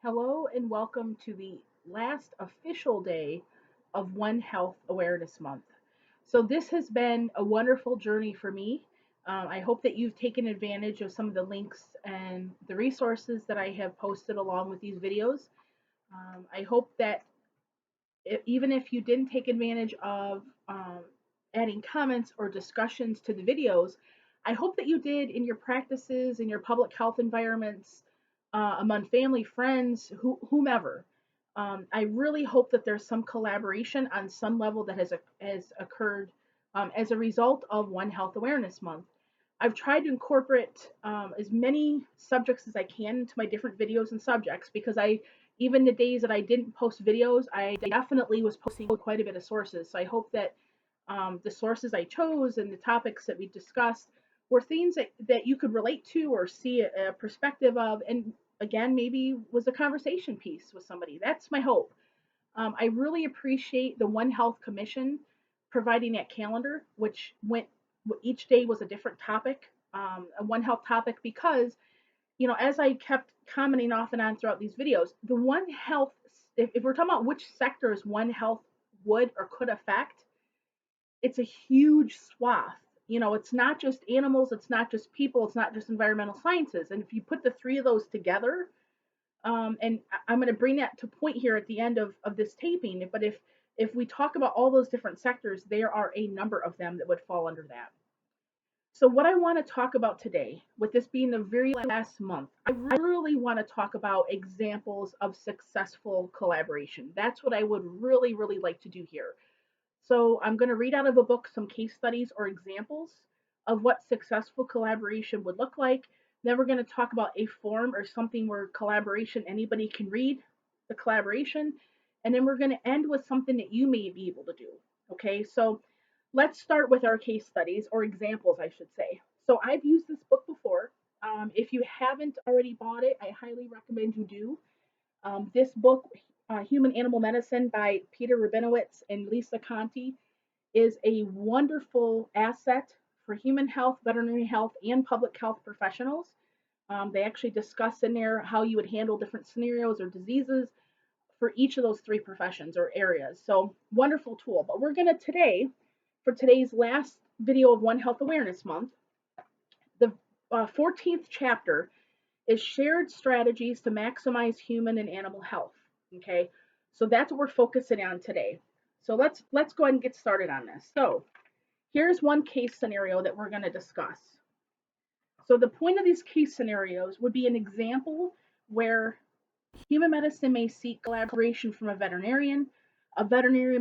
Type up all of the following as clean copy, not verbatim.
Hello and welcome to the last official day of One Health Awareness Month. So, this has been a wonderful journey for me. I hope that you've taken advantage of some of the links and the resources that I have posted along with these videos. I hope that even if you didn't take advantage of adding comments or discussions to the videos, I hope that you did in your practices, in your public health environments, among family, friends, whomever. I really hope that there's some collaboration on some level that has occurred as a result of One Health Awareness Month. I've tried to incorporate as many subjects as I can into my different videos and subjects because even the days that I didn't post videos, I definitely was posting quite a bit of sources. So I hope that the sources I chose and the topics that we discussed were things that you could relate to or see a perspective of, and again, maybe was a conversation piece with somebody. That's my hope. I really appreciate the One Health Commission providing that calendar, which went each day was a different topic, a One Health topic, because as I kept commenting off and on throughout these videos, the One Health, if we're talking about which sectors One Health would or could affect, it's a huge swath. It's not just animals, it's not just people, it's not just environmental sciences. And if you put the three of those together, and I'm going to bring that to point here at the end of this taping, but if we talk about all those different sectors, there are a number of them that would fall under that. So, what I want to talk about today, with this being the very last month, I really want to talk about examples of successful collaboration. That's what I would really, really like to do here. So, I'm going to read out of a book some case studies or examples of what successful collaboration would look like. Then, we're going to talk about a form or something where collaboration, anybody can read the collaboration. And then, we're going to end with something that you may be able to do. Okay, so let's start with our case studies or examples, I should say. So I've used this book before. If you haven't already bought it, I highly recommend you do. This book, Human Animal Medicine by Peter Rabinowitz and Lisa Conte, is a wonderful asset for human health, veterinary health, and public health professionals. They actually discuss in there how you would handle different scenarios or diseases for each of those three professions or areas. So, wonderful tool. But we're going to today, for today's last video of One Health Awareness Month, the 14th chapter is shared strategies to maximize human and animal health. Okay, so that's what we're focusing on today. So let's go ahead and get started on this. So here's one case scenario that we're going to discuss. So the point of these case scenarios would be an example where human medicine may seek collaboration from a veterinarian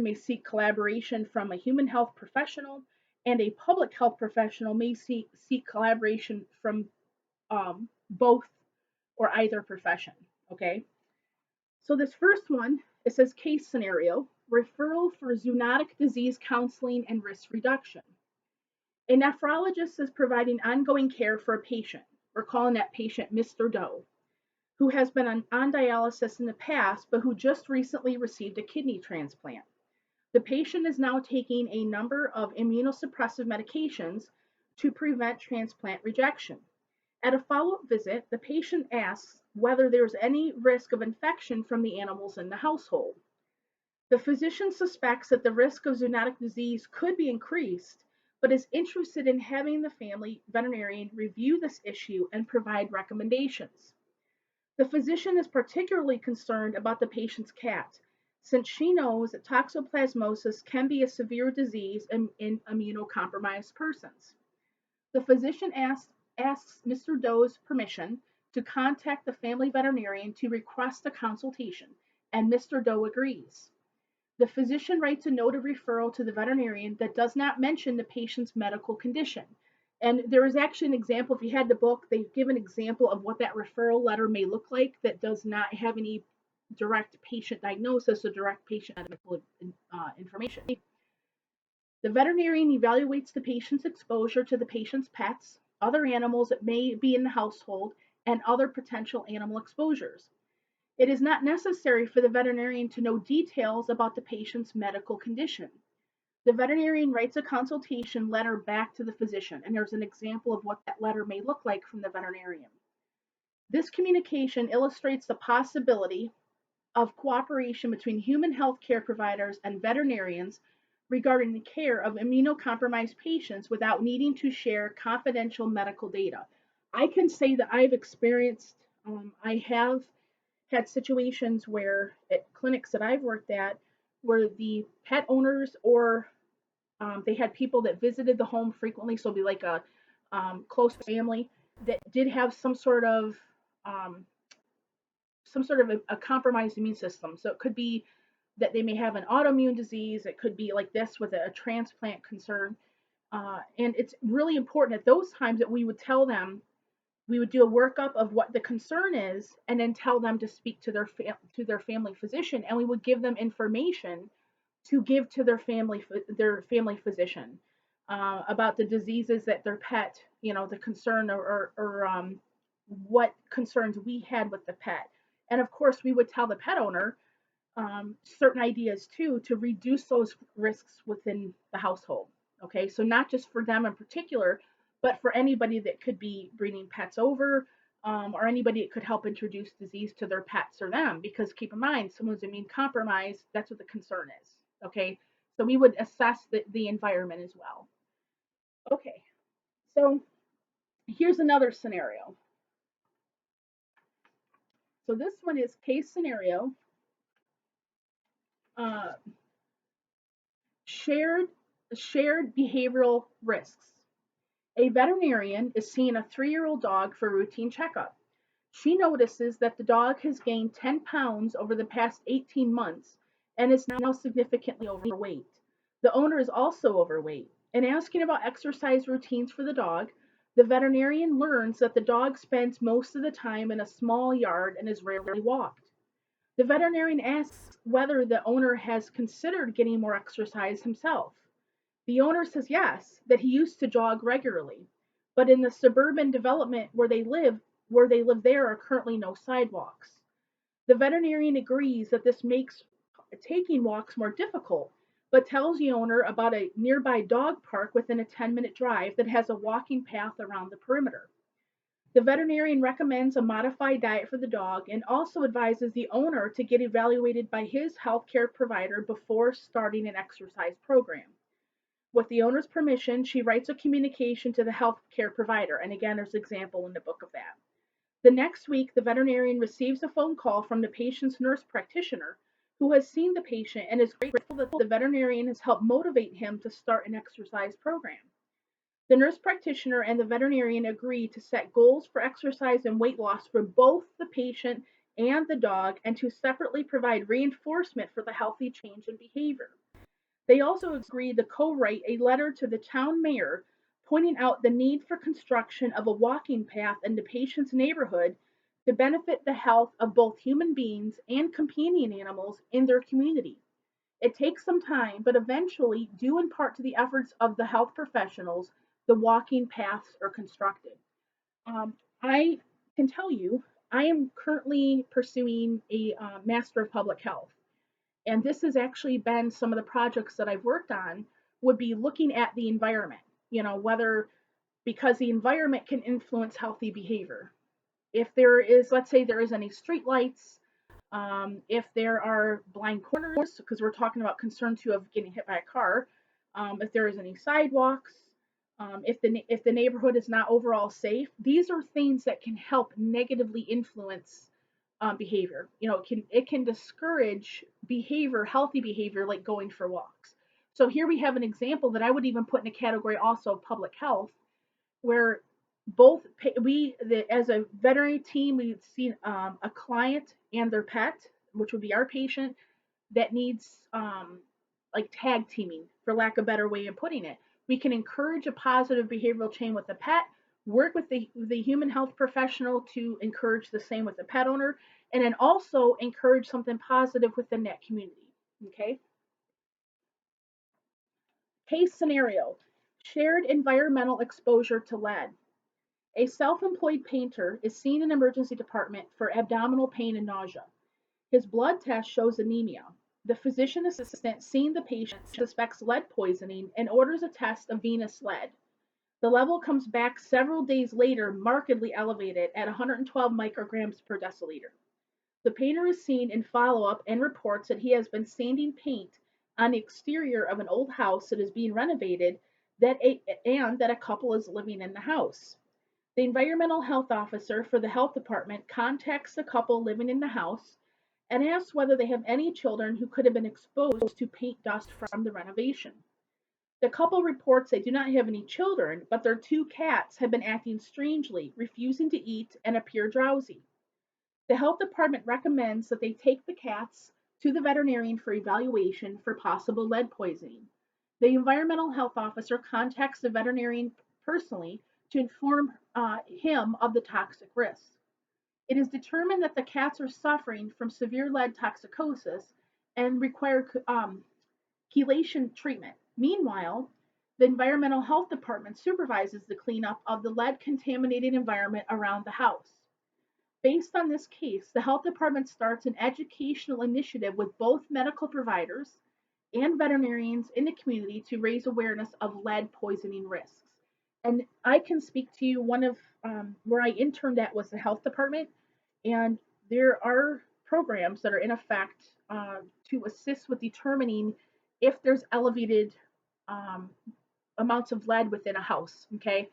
may seek collaboration from a human health professional, and a public health professional may seek collaboration from both or either profession. Okay, so this first one, it says case scenario referral for zoonotic disease counseling and risk reduction. A nephrologist is providing ongoing care for a patient. We're calling that patient Mr. Doe, who has been on dialysis in the past, but who just recently received a kidney transplant. The patient is now taking a number of immunosuppressive medications to prevent transplant rejection. At a follow-up visit, the patient asks whether there's any risk of infection from the animals in the household. The physician suspects that the risk of zoonotic disease could be increased, but is interested in having the family veterinarian review this issue and provide recommendations. The physician is particularly concerned about the patient's cat, since she knows that toxoplasmosis can be a severe disease in immunocompromised persons. The physician asks Mr. Doe's permission to contact the family veterinarian to request a consultation, and Mr. Doe agrees. The physician writes a note of referral to the veterinarian that does not mention the patient's medical condition. And there is actually an example, if you had the book, they give an example of what that referral letter may look like that does not have any direct patient diagnosis or direct patient medical information. The veterinarian evaluates the patient's exposure to the patient's pets, other animals that may be in the household, and other potential animal exposures. It is not necessary for the veterinarian to know details about the patient's medical condition. The veterinarian writes a consultation letter back to the physician, and there's an example of what that letter may look like from the veterinarian. This communication illustrates the possibility of cooperation between human health care providers and veterinarians regarding the care of immunocompromised patients without needing to share confidential medical data. I can say that I've experienced, I have had situations where at clinics that I've worked at, where the pet owners or they had people that visited the home frequently, so it'd be like a close family that did have um, some sort of a compromised immune system. So it could be that they may have an autoimmune disease. It could be like this with a transplant concern. And it's really important at those times that we would tell them, we would do a workup of what the concern is, and then tell them to speak to their family physician, and we would give them information to give to their family physician about the diseases that their pet, the concern or what concerns we had with the pet. And of course, we would tell the pet owner certain ideas too to reduce those risks within the household. Okay, so not just for them in particular, but for anybody that could be bringing pets over, or anybody that could help introduce disease to their pets or them. Because keep in mind, someone's immune compromised, that's what the concern is. Okay, so we would assess the environment as well. Okay, so here's another scenario. So this one is case scenario, uh, shared shared behavioral risks. A veterinarian is seeing a 3-year-old dog for a routine checkup. She notices that the dog has gained 10 pounds over the past 18 months and is now significantly overweight. The owner is also overweight. In asking about exercise routines for the dog, the veterinarian learns that the dog spends most of the time in a small yard and is rarely walked. The veterinarian asks whether the owner has considered getting more exercise himself. The owner says yes, that he used to jog regularly, but in the suburban development where they live there are currently no sidewalks. The veterinarian agrees that this makes taking walks more difficult, but tells the owner about a nearby dog park within a 10-minute drive that has a walking path around the perimeter. The veterinarian recommends a modified diet for the dog and also advises the owner to get evaluated by his healthcare provider before starting an exercise program. With the owner's permission, she writes a communication to the healthcare provider. And again, there's an example in the book of that. The next week, the veterinarian receives a phone call from the patient's nurse practitioner who has seen the patient and is grateful that the veterinarian has helped motivate him to start an exercise program. The nurse practitioner and the veterinarian agree to set goals for exercise and weight loss for both the patient and the dog and to separately provide reinforcement for the healthy change in behavior. They also agreed to co-write a letter to the town mayor pointing out the need for construction of a walking path in the patient's neighborhood to benefit the health of both human beings and companion animals in their community. It takes some time, but eventually, due in part to the efforts of the health professionals, the walking paths are constructed. I can tell you, I am currently pursuing a Master of Public Health. And this has actually been some of the projects that I've worked on would be looking at the environment, whether because the environment can influence healthy behavior. If there is, let's say there is any street lights, if there are blind corners, because we're talking about concern too of getting hit by a car, if there is any sidewalks, if the neighborhood is not overall safe, these are things that can help negatively influence behavior. It can discourage behavior, healthy behavior, like going for walks. So here we have an example that I would even put in a category also of public health, where both as a veterinary team, we've seen a client and their pet, which would be our patient, that needs like tag teaming, for lack of a better way of putting it. We can encourage a positive behavioral change with the pet, work with the human health professional to encourage the same with the pet owner, and then also encourage something positive within that community. Okay. Case scenario: shared environmental exposure to lead. A self-employed painter is seen in emergency department for abdominal pain and nausea. His blood test shows anemia. The physician assistant seeing the patient suspects lead poisoning and orders a test of venous lead. The level comes back several days later markedly elevated at 112 micrograms per deciliter. The painter is seen in follow-up and reports that he has been sanding paint on the exterior of an old house that is being renovated and that a couple is living in the house. The environmental health officer for the health department contacts the couple living in the house and asks whether they have any children who could have been exposed to paint dust from the renovation. The couple reports they do not have any children, but their two cats have been acting strangely, refusing to eat, and appear drowsy. The health department recommends that they take the cats to the veterinarian for evaluation for possible lead poisoning. The environmental health officer contacts the veterinarian personally to inform him of the toxic risks. It is determined that the cats are suffering from severe lead toxicosis and require chelation treatment. Meanwhile, the environmental health department supervises the cleanup of the lead contaminated environment around the house. Based on this case, the health department starts an educational initiative with both medical providers and veterinarians in the community to raise awareness of lead poisoning risks. And I can speak to you, one of where I interned at was the health department, and there are programs that are in effect to assist with determining if there's elevated um, amounts of lead within a house. Okay,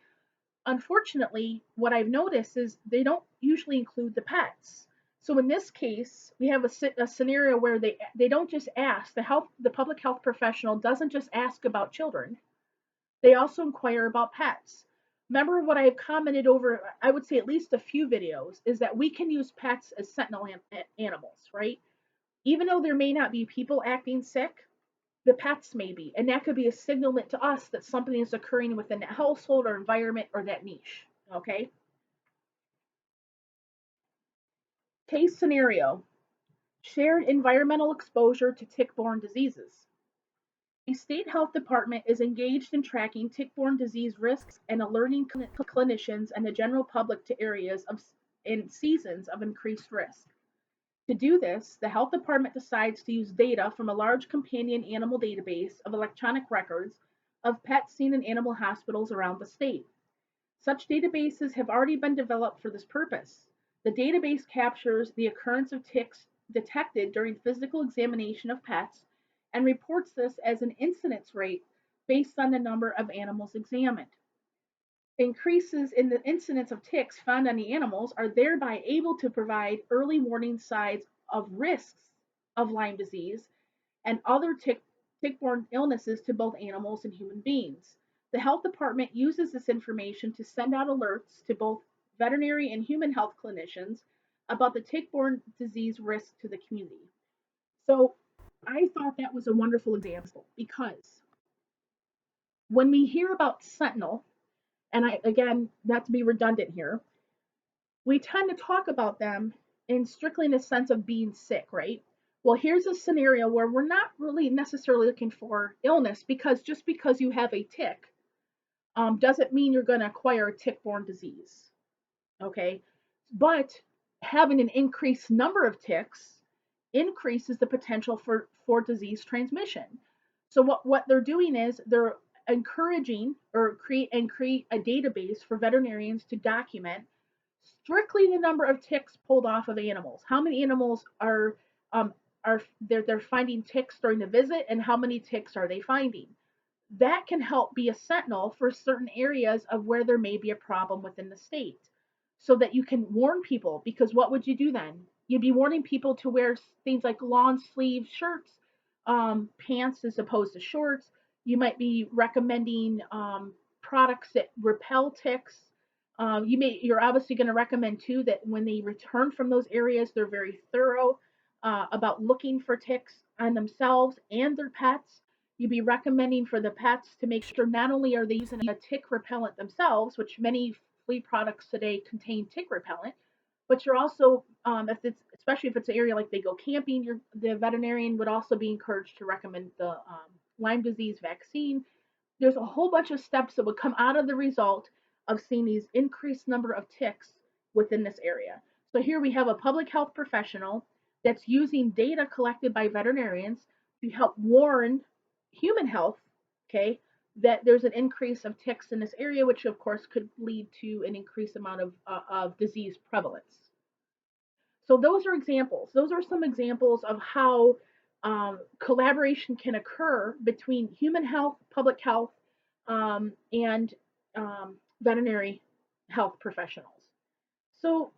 unfortunately, what I've noticed is they don't usually include the pets. So in this case, we have a scenario where they don't just ask the public health professional doesn't just ask about children. They also inquire about pets. Remember what I've commented over, I would say at least a few videos, is that we can use pets as sentinel animals, right? Even though there may not be people acting sick, the pets may be. And that could be a signal to us that something is occurring within that household or environment or that niche. Okay. Case scenario: shared environmental exposure to tick-borne diseases. A state health department is engaged in tracking tick-borne disease risks and alerting clinicians and the general public to areas of in seasons of increased risk. To do this, the health department decides to use data from a large companion animal database of electronic records of pets seen in animal hospitals around the state. Such databases have already been developed for this purpose. The database captures the occurrence of ticks detected during physical examination of pets and reports this as an incidence rate based on the number of animals examined. Increases in the incidence of ticks found on the animals are thereby able to provide early warning signs of risks of Lyme disease and other tick-borne illnesses to both animals and human beings. The health department uses this information to send out alerts to both veterinary and human health clinicians about the tick-borne disease risk to the community. So I thought that was a wonderful example because when we hear about sentinel, and I, again, not to be redundant here, we tend to talk about them in strictly in the sense of being sick, right? Well, here's a scenario where we're not really necessarily looking for illness because just because you have a tick doesn't mean you're going to acquire a tick-borne disease, okay? But having an increased number of ticks increases the potential for disease transmission. So what they're doing is they're encouraging or create a database for veterinarians to document strictly the number of ticks pulled off of animals. How many animals um, are they're finding ticks during the visit, and how many ticks are they finding? That can help be a sentinel for certain areas of where there may be a problem within the state, so that you can warn people. Because what would you do then? You'd be warning people to wear things like long sleeve shirts, pants as opposed to shorts. You might be recommending products that repel ticks. You're obviously going to recommend too that when they return from those areas, they're very thorough about looking for ticks on themselves and their pets. You'd be recommending for the pets to make sure not only are they using a tick repellent themselves, which many flea products today contain tick repellent, but you're also, if it's especially if it's an area like they go camping, the veterinarian would also be encouraged to recommend the Lyme disease vaccine. There's a whole bunch of steps that would come out of the result of seeing these increased number of ticks within this area. So here we have a public health professional that's using data collected by veterinarians to help warn human health, okay, that there's an increase of ticks in this area, which of course could lead to an increased amount of disease prevalence. So those are examples. Those are some examples of how collaboration can occur between human health, public health, and veterinary health professionals. So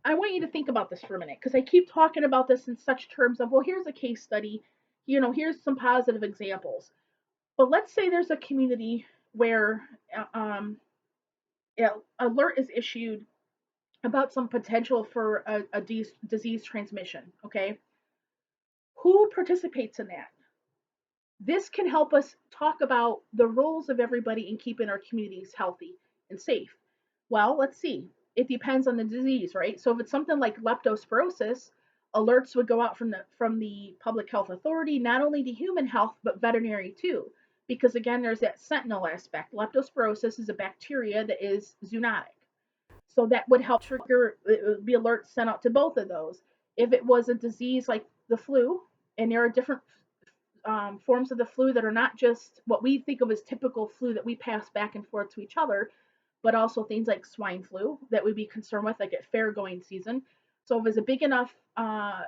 I want you to think about this for a minute because I keep talking about this in such terms of, well, here's a case study, here's some positive examples. But let's say there's a community where alert is issued about some potential for a disease transmission. Okay, who participates in that? This can help us talk about the roles of everybody in keeping our communities healthy and safe. Well, let's see. It depends on the disease, right? So if it's something like leptospirosis, alerts would go out from the public health authority, not only to human health but veterinary too, because again, there's that sentinel aspect. Leptospirosis is a bacteria that is zoonotic, so that would help trigger. It would be alerts sent out to both of those. If it was a disease like the flu, and there are different forms of the flu that are not just what we think of as typical flu that we pass back and forth to each other, but also things like swine flu that we'd be concerned with, like at fair going season. So if there's a big enough a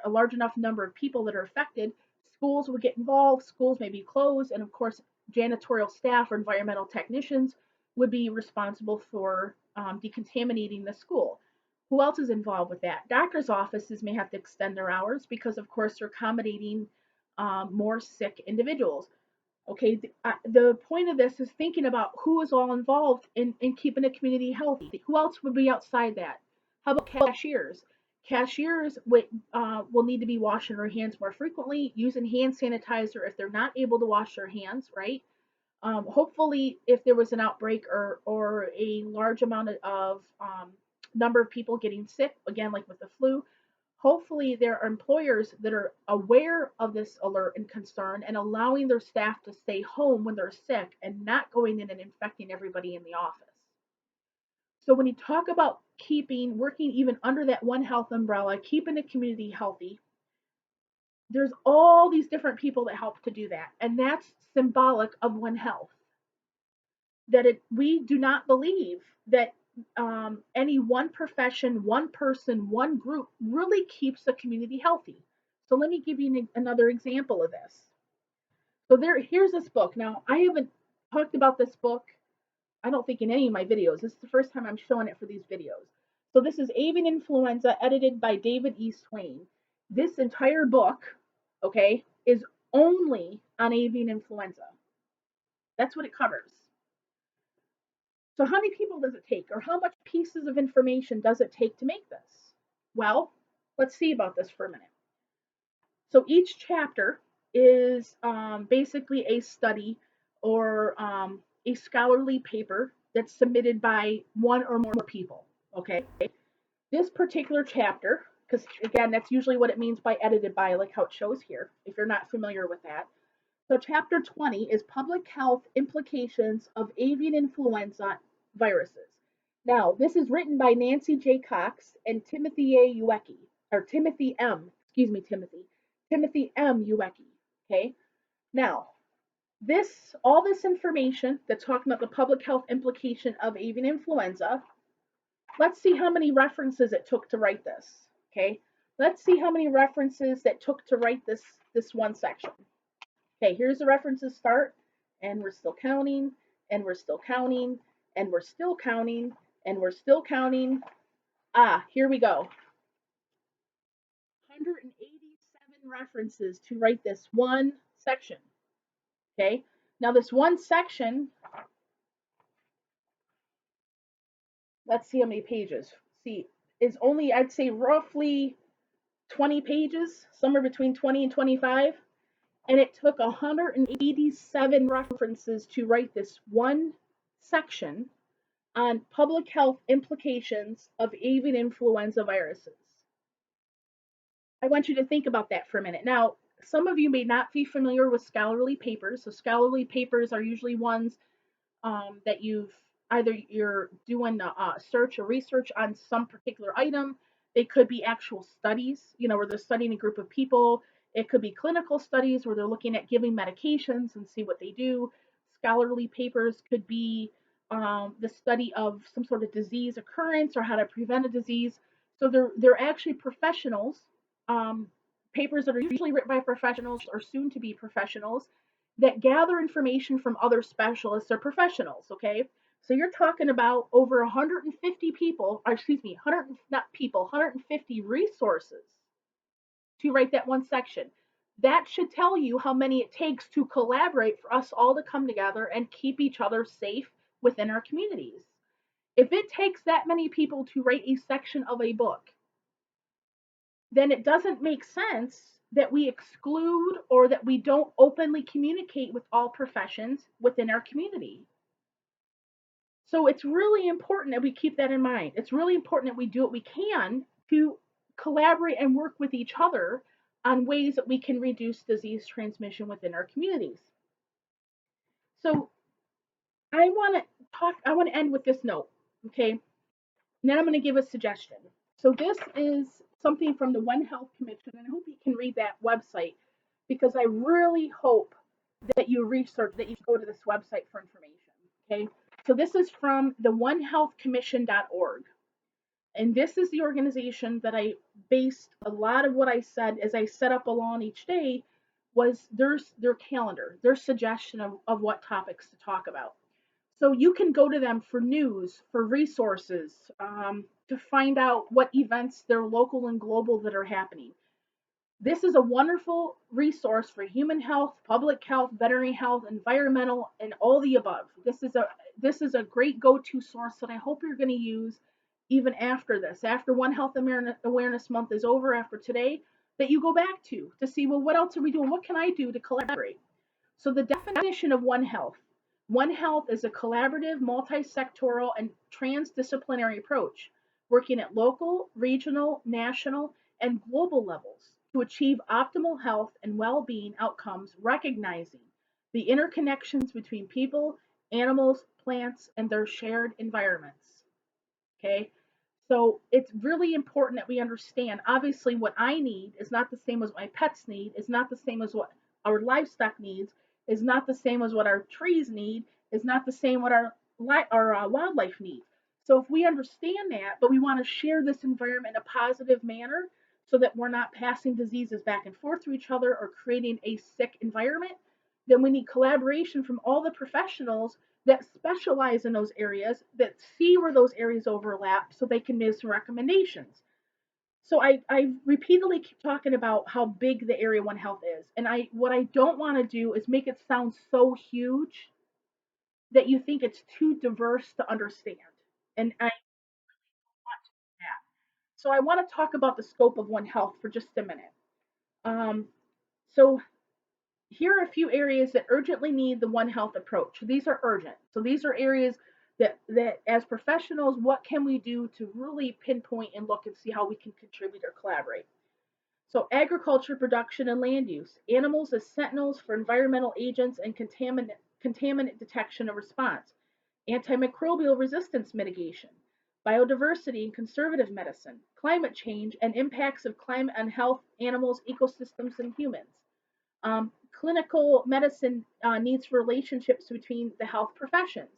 large enough number of people that are affected, schools would get involved. Schools may be closed, and of course, janitorial staff or environmental technicians would be responsible for decontaminating the school. Who else is involved with that? Doctors' offices may have to extend their hours because, of course, they're accommodating more sick individuals. Okay, the point of this is thinking about who is all involved in keeping a community healthy. Who else would be outside that? How about cashiers? Cashiers will need to be washing their hands more frequently, using hand sanitizer if they're not able to wash their hands, right? Hopefully, if there was an outbreak or a large amount of number of people getting sick, again, like with the flu, hopefully there are employers that are aware of this alert and concern and allowing their staff to stay home when they're sick and not going in and infecting everybody in the office. So when you talk about working even under that One Health umbrella, keeping the community healthy, there's all these different people that help to do that. And that's symbolic of One Health. We do not believe that any one profession, one person, one group really keeps the community healthy. So let me give you another example of this. So here's this book. Now I haven't talked about this book, I don't think in any of my videos. This is the first time I'm showing it for these videos. So this is Avian Influenza, edited by David E. Swain. This entire book, okay, is only on avian influenza. That's what it covers. So how many people does it take, or how much pieces of information does it take to make this? Well, let's see about this for a minute. So each chapter is basically a study or a scholarly paper that's submitted by one or more people. Okay, this particular chapter, because again, that's usually what it means by edited by, like how it shows here, if you're not familiar with that. So chapter 20 is public health implications of avian influenza viruses. Now, this is written by Nancy J. Cox and Timothy A. Uecke, or Timothy M. Excuse me, Timothy M. Uecke. Okay. Now, all this information that's talking about the public health implication of avian influenza. Let's see how many references it took to write this. Okay. Let's see how many references that took to write this one section. Okay, here's the references start, and we're still counting, and we're still counting, and we're still counting, and we're still counting. Here we go. 187 references to write this one section. Okay, now this one section, let's see how many pages. See, is only, I'd say, roughly 20 pages, somewhere between 20 and 25. And it took 187 references to write this one section on public health implications of avian influenza viruses. I want you to think about that for a minute. Now, some of you may not be familiar with scholarly papers. So scholarly papers are usually ones that you're doing a search or research on some particular item. They could be actual studies, where they're studying a group of people. It could be clinical studies where they're looking at giving medications and see what they do. Scholarly papers could be the study of some sort of disease occurrence or how to prevent a disease. So they're actually professionals. Um, Papers that are usually written by professionals or soon to be professionals that gather information from other specialists or professionals. Okay, so you're talking about over 150 people, or excuse me, 100 not people, 150 resources to write that one section. That should tell you how many it takes to collaborate for us all to come together and keep each other safe within our communities. If it takes that many people to write a section of a book, then it doesn't make sense that we exclude or that we don't openly communicate with all professions within our community. So it's really important that we keep that in mind. It's really important that we do what we can to collaborate and work with each other on ways that we can reduce disease transmission within our communities. So I want to end with this note, okay? And then I'm going to give a suggestion. So this is something from the One Health Commission, and I hope you can read that website because I really hope that you research, that you go to this website for information, okay? So this is from the onehealthcommission.org. And this is the organization that I based a lot of what I said as I set up a lawn each day was their calendar, their suggestion of what topics to talk about. So you can go to them for news, for resources, to find out what events they're local and global that are happening. This is a wonderful resource for human health, public health, veterinary health, environmental, and all the above. This is a great go-to source that I hope you're going to use even after this, after One Health Awareness Month is over, after today, that you go back to see, well, what else are we doing? What can I do to collaborate? So the definition of One Health is a collaborative, multi-sectoral, and transdisciplinary approach, working at local, regional, national, and global levels to achieve optimal health and well-being outcomes, recognizing the interconnections between people, animals, plants, and their shared environments. Okay? So it's really important that we understand, obviously, what I need is not the same as what my pets need, is not the same as what our livestock needs, is not the same as what our trees need, is not the same what our wildlife needs. So if we understand that, but we want to share this environment in a positive manner so that we're not passing diseases back and forth to each other or creating a sick environment, then we need collaboration from all the professionals that specialize in those areas, that see where those areas overlap so they can make some recommendations. So I repeatedly keep talking about how big the Area One Health is. And what I don't want to do is make it sound so huge that you think it's too diverse to understand. And I want to do that. So I want to talk about the scope of One Health for just a minute. Um, so here are a few areas that urgently need the One Health approach. These are urgent. So these are areas that as professionals, what can we do to really pinpoint and look and see how we can contribute or collaborate? So agriculture, production, and land use. Animals as sentinels for environmental agents and contaminant detection and response. Antimicrobial resistance mitigation. Biodiversity and conservative medicine. Climate change and impacts of climate on health, animals, ecosystems, and humans. Clinical medicine needs relationships between the health professions,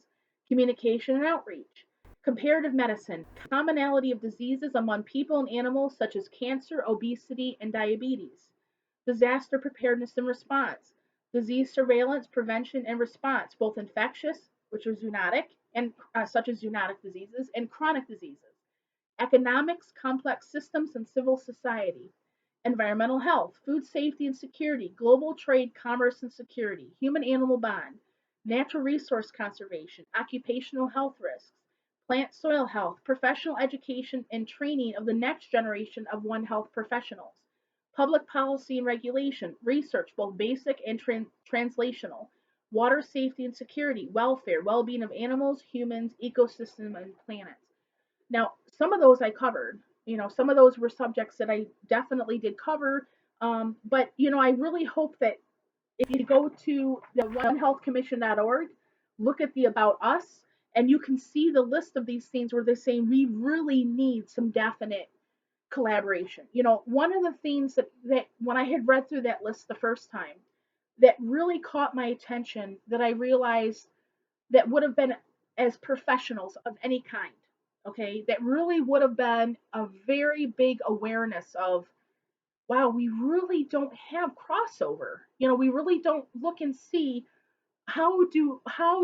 communication and outreach. Comparative medicine, commonality of diseases among people and animals such as cancer, obesity, and diabetes. Disaster preparedness and response, disease surveillance, prevention, and response, both infectious, which are zoonotic, and such as zoonotic diseases, and chronic diseases. Economics, complex systems, and civil society. Environmental health, food safety and security, global trade, commerce and security, human animal bond, natural resource conservation, occupational health risks, plant soil health, professional education and training of the next generation of One Health professionals, public policy and regulation, research, both basic and translational, water safety and security, welfare, well being of animals, humans, ecosystem, and planets. Now, some of those I covered. Some of those were subjects that I definitely did cover. But I really hope that if you go to the onehealthcommission.org, look at the About Us, and you can see the list of these things where they're saying we really need some definite collaboration. One of the things that when I had read through that list the first time that really caught my attention, that I realized that would have been, as professionals of any kind, okay, that really would have been a very big awareness of, wow, we really don't have crossover. We really don't look and see how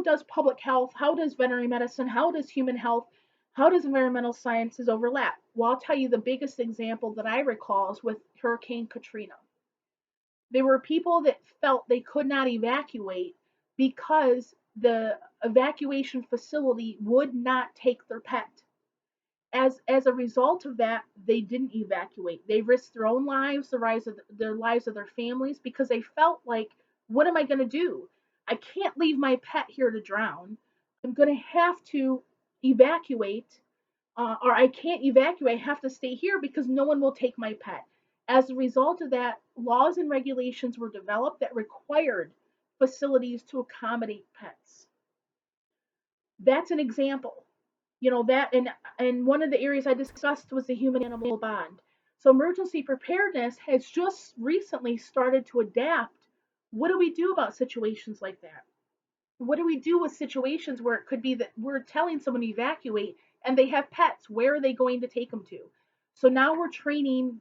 does public health, how does veterinary medicine, how does human health, how does environmental sciences overlap? Well, I'll tell you the biggest example that I recall is with Hurricane Katrina. There were people that felt they could not evacuate because the evacuation facility would not take their pet. As a result of that, they didn't evacuate. They risked their own lives, the lives of their families, because they felt like, what am I going to do? I can't leave my pet here to drown. I'm going to have to evacuate, or I can't evacuate. I have to stay here because no one will take my pet. As a result of that, laws and regulations were developed that required facilities to accommodate pets. That's an example. That, and one of the areas I discussed was the human animal bond. So emergency preparedness has just recently started to adapt. What do we do about situations like that? What do we do with situations where it could be that we're telling someone to evacuate and they have pets? Where are they going to take them to? So now we're training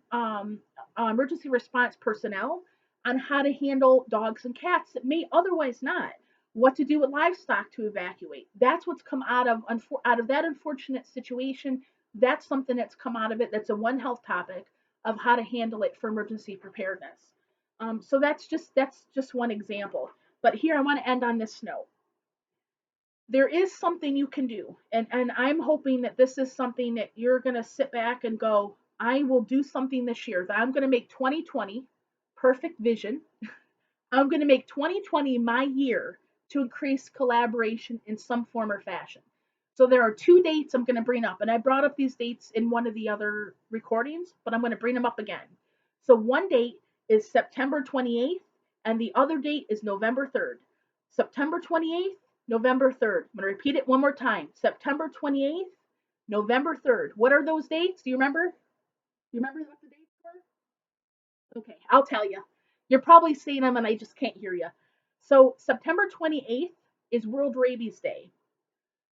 emergency response personnel on how to handle dogs and cats that may otherwise not. What to do with livestock to evacuate. That's what's come out of that unfortunate situation. That's something that's come out of it. That's a One Health topic of how to handle it for emergency preparedness. So that's just one example. But here I want to end on this note. There is something you can do, and I'm hoping that this is something that you're going to sit back and go, I will do something this year, that I'm going to make 2020 perfect vision. I'm going to make 2020 my year to increase collaboration in some form or fashion. So there are two dates I'm going to bring up, and I brought up these dates in one of the other recordings, but I'm going to bring them up again. So one date is September 28th, and the other date is November 3rd. September 28th, November 3rd. I'm going to repeat it one more time. September 28th, November 3rd. What are those dates? Do you remember? Do you remember what the dates were? Okay, I'll tell you. You're probably seeing them and I just can't hear you. So, September 28th is World Rabies Day.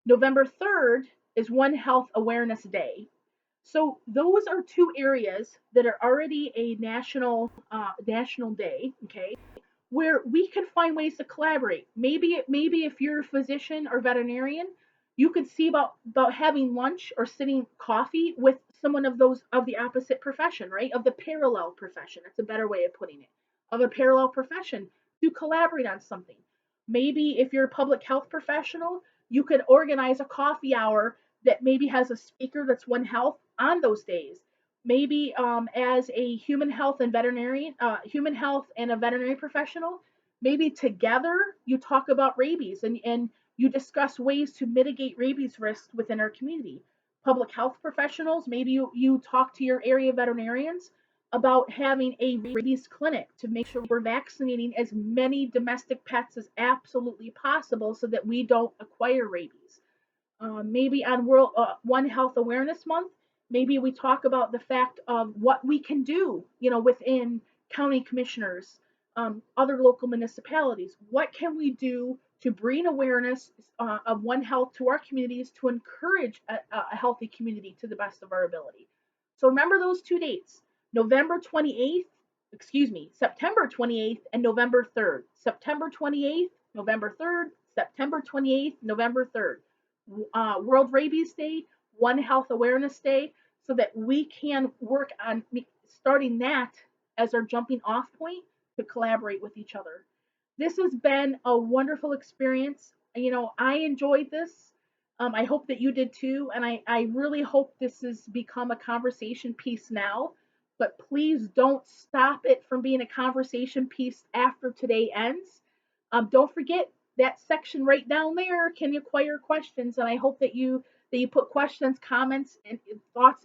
November 3rd is One Health Awareness Day. So, those are two areas that are already a national day, okay, where we could find ways to collaborate. Maybe if you're a physician or veterinarian, you could see about having lunch or sitting coffee with someone of the opposite profession, right? Of the parallel profession. That's a better way of putting it. Of a parallel profession to collaborate on something. Maybe if you're a public health professional, you could organize a coffee hour that maybe has a speaker that's One Health on those days. Maybe as a human health and a veterinary professional, maybe together you talk about rabies and you discuss ways to mitigate rabies risks within our community. Public health professionals, maybe you talk to your area veterinarians about having a rabies clinic to make sure we're vaccinating as many domestic pets as absolutely possible so that we don't acquire rabies. Maybe on World One Health Awareness Month, maybe we talk about the fact of what we can do, within county commissioners, other local municipalities. What can we do to bring awareness of One Health to our communities to encourage a healthy community to the best of our ability? So remember those two dates, November 28th, excuse me, September 28th and November 3rd. September 28th, November 3rd, September 28th, November 3rd. World Rabies Day, One Health Awareness Day, so that we can work on starting that as our jumping off point to collaborate with each other. This has been a wonderful experience. I enjoyed this. I hope that you did too. And I really hope this has become a conversation piece now. But please don't stop it from being a conversation piece after today ends. Don't forget that section right down there can acquire questions, and I hope that you put questions, comments, and thoughts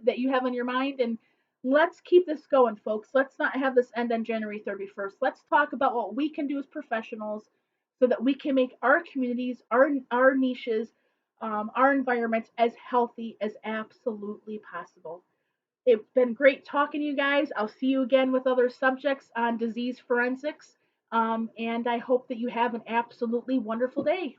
that you have on your mind. And let's keep this going, folks. Let's not have this end on January 31st. Let's talk about what we can do as professionals so that we can make our communities, our niches, our environments as healthy as absolutely possible. It's been great talking to you guys. I'll see you again with other subjects on disease forensics. And I hope that you have an absolutely wonderful day.